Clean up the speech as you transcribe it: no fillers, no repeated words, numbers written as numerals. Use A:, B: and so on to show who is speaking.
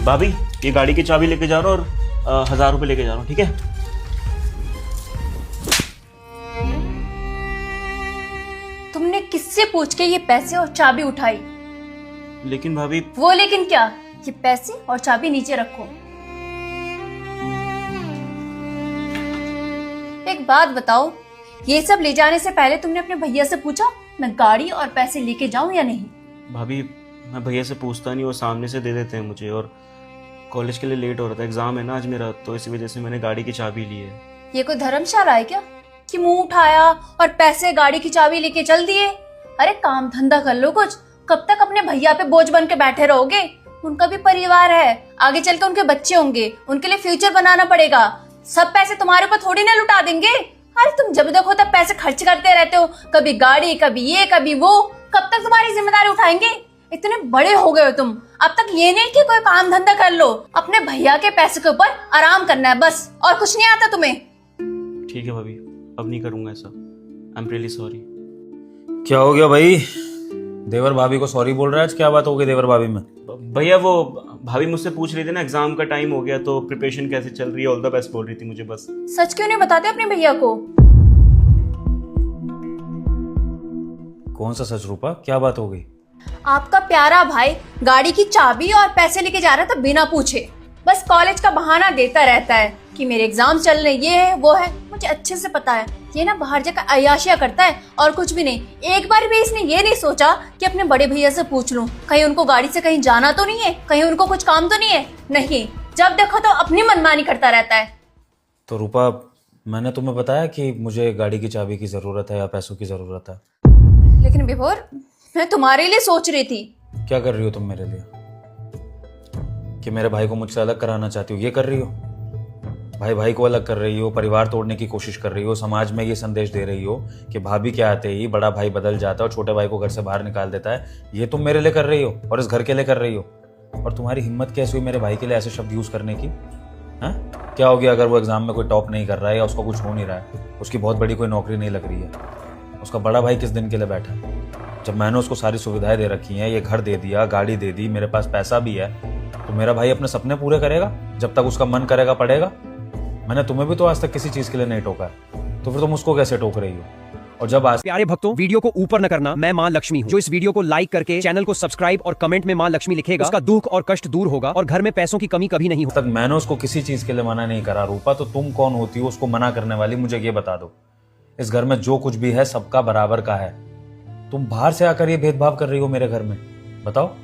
A: भाभी ये गाड़ी की चाबी लेके जा रहा हूँ और 1000 रुपये लेके जा रहा हूँ, ठीक है?
B: तुमने किससे पूछ के ये पैसे और चाबी उठाई?
A: लेकिन भाभी
B: वो लेकिन क्या, ये पैसे और चाबी नीचे रखो। एक बात बताओ, ये सब ले जाने से पहले तुमने अपने भैया से पूछा मैं गाड़ी और पैसे लेके जाऊं या नहीं?
A: भाभी मैं भैया से पूछता नहीं, वो सामने से दे देते हैं मुझे, और कॉलेज के लिए लेट हो रहा था, एग्जाम है ना आज मेरा, तो इसी वजह से मैंने गाड़ी की चाबी ली है।
B: ये कोई धर्मशाला है क्या कि मुंह उठाया और पैसे गाड़ी की चाबी लेके चल दिए? अरे काम धंधा कर लो कुछ, कब तक अपने भैया पे बोझ बन के बैठे रहोगे? उनका भी परिवार है, आगे चल के उनके बच्चे होंगे, उनके लिए फ्यूचर बनाना पड़ेगा। सब पैसे तुम्हारे ऊपर थोड़ी ना लुटा देंगे। अरे तुम जब देखो तब पैसे खर्च करते रहते हो, कभी गाड़ी कभी ये कभी वो। कब तक तुम्हारी जिम्मेदारी उठाएंगे? इतने बड़े हो गए हो तुम, अब तक ये नहीं कि कोई काम धंधा कर लो। अपने भैया के पैसे के ऊपर आराम करना है बस, और कुछ नहीं आता तुम्हें।
A: ठीक है भाभी, अब नहीं करूंगा ऐसा। I am really sorry.
C: क्या हो गया भाई? देवर भाभी को सॉरी बोल रहा है आज? क्या बात हो गई देवर भाभी में?
A: भैया वो भाभी मुझसे पूछ रही थी ना, एग्जाम का टाइम हो गया तो प्रिपरेशन कैसे चल रही है, ऑल द बेस्ट बोल रही थी मुझे बस।
B: सच क्यों नहीं बताते अपने भैया को?
C: कौन सा सच रूपा? क्या बात हो गई?
B: आपका प्यारा भाई गाड़ी की चाबी और पैसे लेके जा रहा था बिना पूछे। बस कॉलेज का बहाना देता रहता है कि मेरे एग्जाम चल रहे, ये है वो है। मुझे अच्छे से पता है ये ना बाहर जाकर अय्याशियां करता है और कुछ भी नहीं। एक बार भी इसने ये नहीं सोचा कि अपने बड़े भैया से पूछ लूं, कहीं उनको गाड़ी से कहीं जाना तो नहीं है, कहीं उनको कुछ काम तो नहीं है। नहीं, जब देखो तो अपनी मनमानी करता रहता है।
C: तो रूपा, मैंने तुम्हें बताया कि मुझे गाड़ी की चाबी की जरूरत है या पैसों की जरूरत है?
B: लेकिन विभोर, मैं तुम्हारे लिए सोच रही थी।
C: क्या कर रही हो तुम मेरे लिए? कि मेरे भाई को मुझसे अलग कराना चाहती हो, ये कर रही हो? भाई भाई को अलग कर रही हो, परिवार तोड़ने की कोशिश कर रही हो, समाज में ये संदेश दे रही हो कि भाभी के आते ही बड़ा भाई बदल जाता है और छोटे भाई को घर से बाहर निकाल देता है। ये तुम मेरे लिए कर रही हो और इस घर के लिए कर रही हो। और तुम्हारी हिम्मत कैसे हुई मेरे भाई के लिए ऐसे शब्द यूज करने की? हाँ, क्या हो गया अगर वो एग्जाम में कोई टॉप नहीं कर रहा है या उसका कुछ हो नहीं रहा है, उसकी बहुत बड़ी कोई नौकरी नहीं लग रही है, उसका बड़ा भाई किस दिन के लिए बैठा है? जब मैंने उसको सारी सुविधाएं दे रखी हैं, ये घर दे दिया, गाड़ी दे दी, मेरे पास पैसा भी है, तो मेरा भाई अपने सपने पूरे करेगा जब तक उसका मन करेगा पड़ेगा। मैंने तुम्हें भी तो आज तक किसी चीज के लिए नहीं टोका है, तो फिर तुम उसको कैसे टोक रही हो? और जब आज
D: प्यारे भक्तों, वीडियो को ऊपर न करना, मैं मां लक्ष्मी हूँ। जो इस वीडियो को लाइक करके चैनल को सब्सक्राइब और कमेंट में मां लक्ष्मी लिखेगा, उसका दुख और कष्ट दूर होगा और घर में पैसों की कमी कभी नहीं होगी।
C: तक मैंने उसको किसी चीज के लिए मना नहीं करा रूपा, तो तुम कौन होती हो उसको मना करने वाली? मुझे ये बता दो। इस घर में जो कुछ भी है सबका बराबर का है। तुम बाहर से आकर ये भेदभाव कर रही हो मेरे घर में, बताओ।